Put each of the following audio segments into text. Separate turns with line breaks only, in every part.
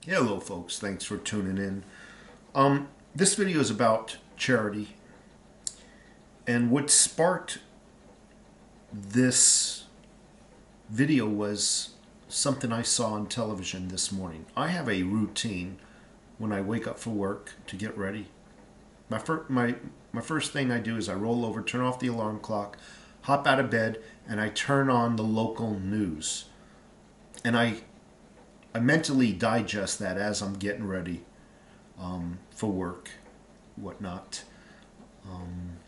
Hello folks, thanks for tuning in. This video is about charity, and what sparked this video was something I saw on television this morning. I have a routine when I wake up for work to get ready. My first thing I do is I roll over, turn off the alarm clock, hop out of bed, and I turn on the local news. And I mentally digest that as I'm getting ready for work, whatnot.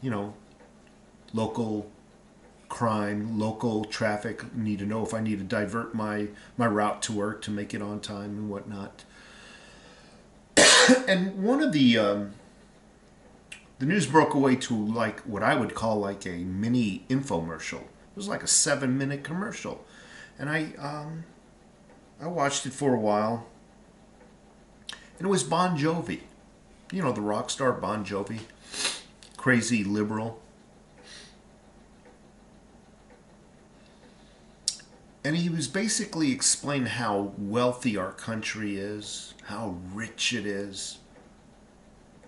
You know, local crime, local traffic. Need to know if I need to divert my route to work to make it on time and whatnot. And one of the news broke away to like what I would call like a mini infomercial. It was like a 7-minute commercial, and I watched it for a while, and it was Bon Jovi. You know, the rock star Bon Jovi, crazy liberal. And he was basically explaining how wealthy our country is, how rich it is,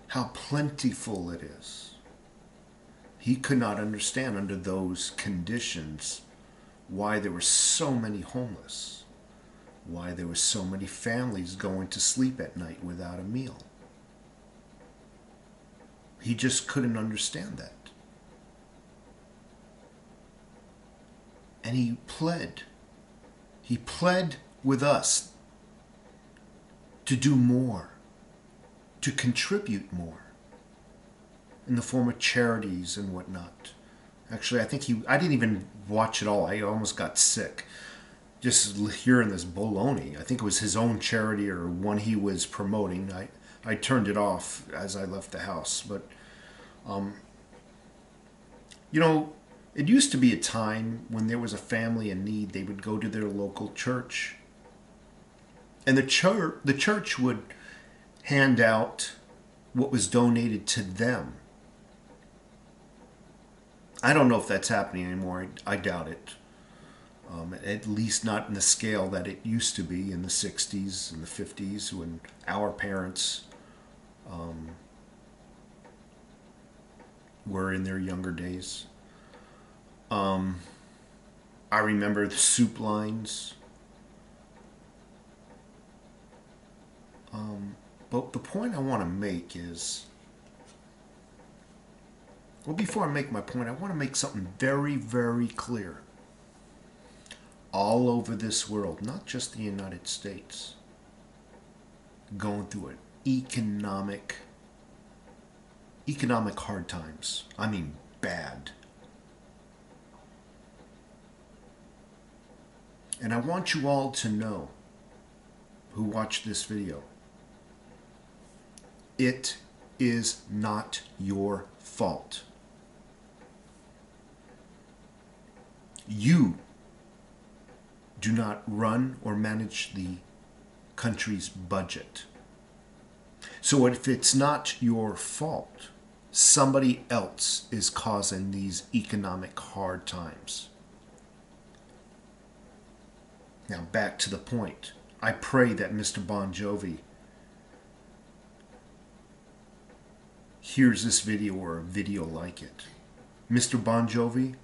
how plentiful it is. He could not understand under those conditions why there were so many homeless, why there were so many families going to sleep at night without a meal. He just couldn't understand that. And he pled. He pled with us to do more, to contribute more in the form of charities and whatnot. Actually, I didn't even watch it all. I almost got sick just hearing this baloney. I think it was his own charity or one he was promoting. I turned it off as I left the house. But, you know, it used to be a time when there was a family in need, they would go to their local church. And the church would hand out what was donated to them. I don't know if that's happening anymore. I doubt it. At least not in the scale that it used to be in the 60s and the 50s when our parents were in their younger days. I remember the soup lines. But the point I want to make is, well, before I make my point, I want to make something very, very clear. All over this world, not just the United States, going through an economic hard times. I mean, bad. And I want you all to know, who watch this video, it is not your fault. You do not run or manage the country's budget. So if it's not your fault, somebody else is causing these economic hard times. Now back to the point. I pray that Mr. Bon Jovi hears this video or a video like it. Mr. Bon Jovi,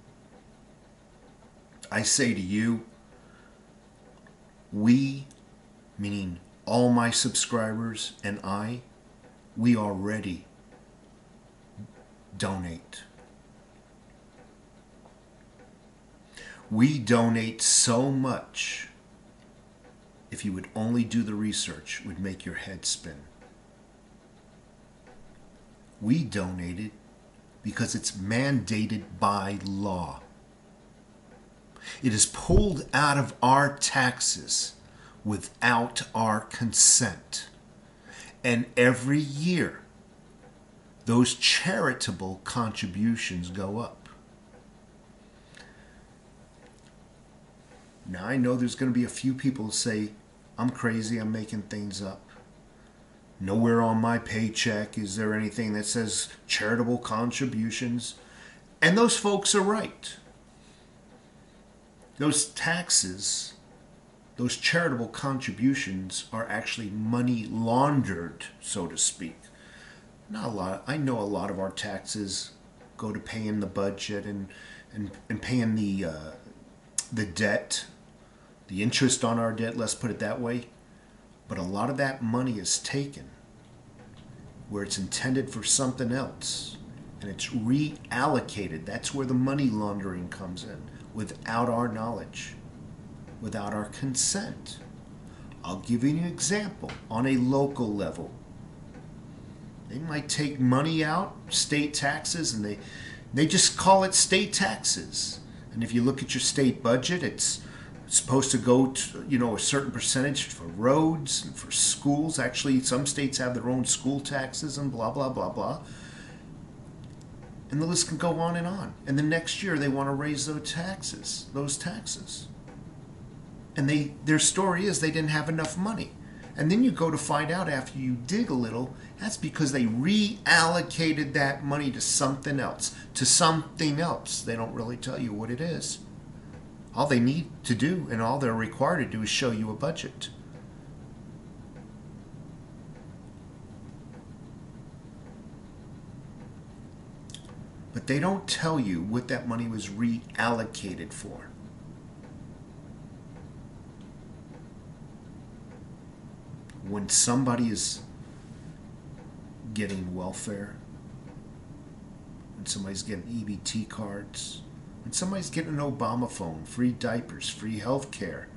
I say to you, we, meaning all my subscribers and we already donate. We donate so much, if you would only do the research, would make your head spin. We donated because it's mandated by law. It is pulled out of our taxes without our consent. And every year, those charitable contributions go up. Now, I know there's going to be a few people who say, I'm crazy, I'm making things up. Nowhere on my paycheck is there anything that says charitable contributions. And those folks are right. Those taxes those charitable contributions are actually money laundered, so to speak. Not a lot. I know a lot of our taxes go to paying the budget and paying the debt, the interest on our debt, let's put it that way. But a lot of that money is taken where it's intended for something else, and it's reallocated. That's where the money laundering comes in, without our knowledge, without our consent. I'll give you an example on a local level. They might take money out, state taxes, and they just call it state taxes. And if you look at your state budget, it's supposed to go to, a certain percentage for roads and for schools. Actually, some states have their own school taxes and blah, blah, blah, blah. And the list can go on. And the next year they want to raise those taxes. And their story is they didn't have enough money. And then you go to find out after you dig a little, that's because they reallocated that money to something else. They don't really tell you what it is. All they need to do and all they're required to do is show you a budget. But they don't tell you what that money was reallocated for. When somebody is getting welfare, when somebody's getting EBT cards, when somebody's getting an Obama phone, free diapers, free health care,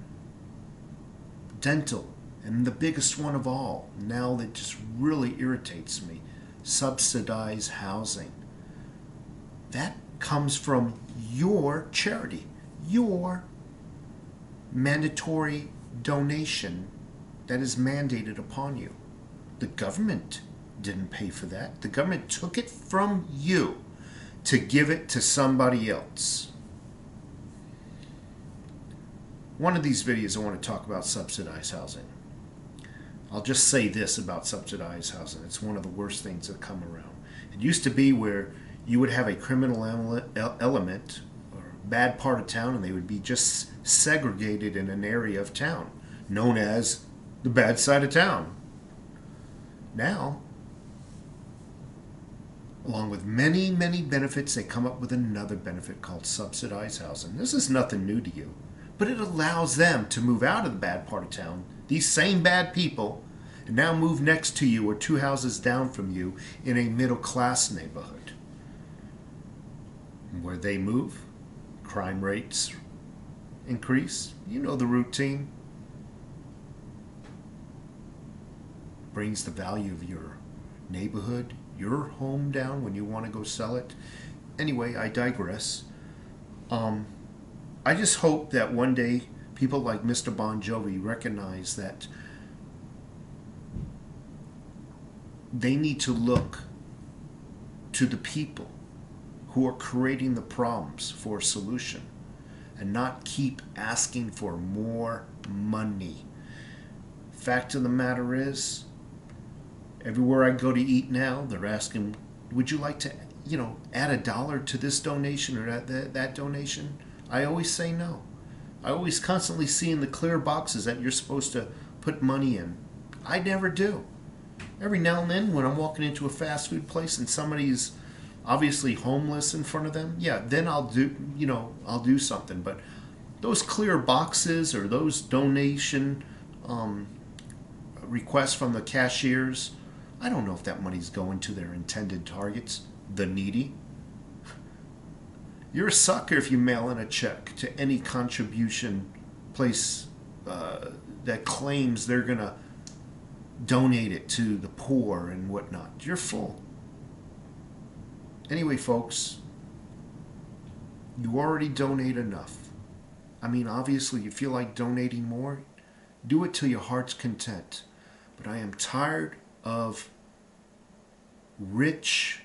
dental, and the biggest one of all, now that just really irritates me, subsidized housing. That comes from your charity, your mandatory donation that is mandated upon you. The government didn't pay for that. The government took it from you to give it to somebody else. One of these videos I want to talk about subsidized housing. I'll just say this about subsidized housing. It's one of the worst things that come around. It used to be where you would have a criminal element or bad part of town, and they would be just segregated in an area of town known as the bad side of town. Now, along with many, many benefits, they come up with another benefit called subsidized housing. This is nothing new to you, but it allows them to move out of the bad part of town, these same bad people, and now move next to you or 2 houses down from you in a middle-class neighborhood. Where they move, crime rates increase. You know the routine. Brings the value of your neighborhood, your home down when you want to go sell it. Anyway, I digress. I just hope that one day people like Mr. Bon Jovi recognize that they need to look to the people who are creating the problems for a solution and not keep asking for more money. Fact of the matter is, everywhere I go to eat now, they're asking, would you like to, add $1 to this donation or that donation? I always say no. I always constantly see in the clear boxes that you're supposed to put money in. I never do. Every now and then when I'm walking into a fast food place and somebody's obviously homeless in front of them, yeah, then I'll do something. But those clear boxes or those donation requests from the cashiers, I don't know if that money's going to their intended targets, the needy. You're a sucker if you mail in a check to any contribution place that claims they're going to donate it to the poor and whatnot. You're full. Anyway, folks, you already donate enough. I mean, obviously, you feel like donating more, do it till your heart's content. But I am tired of rich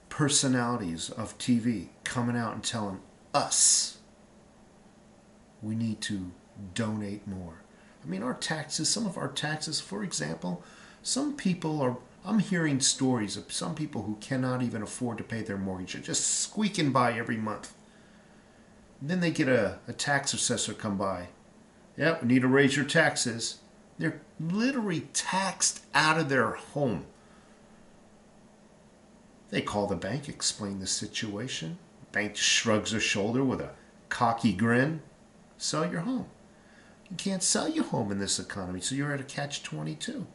personalities of TV coming out and telling us we need to donate more. I mean, our taxes, some of our taxes, for example, I'm hearing stories of some people who cannot even afford to pay their mortgage. They're just squeaking by every month. And then they get a tax assessor come by Yeah, we need to raise your taxes. They're literally taxed out of their home. They call the bank, explain the situation. Bank shrugs their shoulder with a cocky grin. Sell your home. You can't sell your home in this economy, so you're at a catch-22.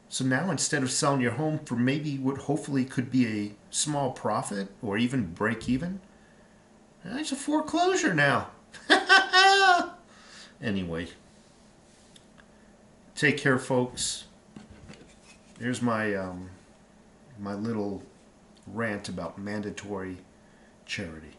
So now instead of selling your home for maybe what hopefully could be a small profit or even break even, it's a foreclosure now. Anyway, take care, folks. There's my little rant about mandatory charity.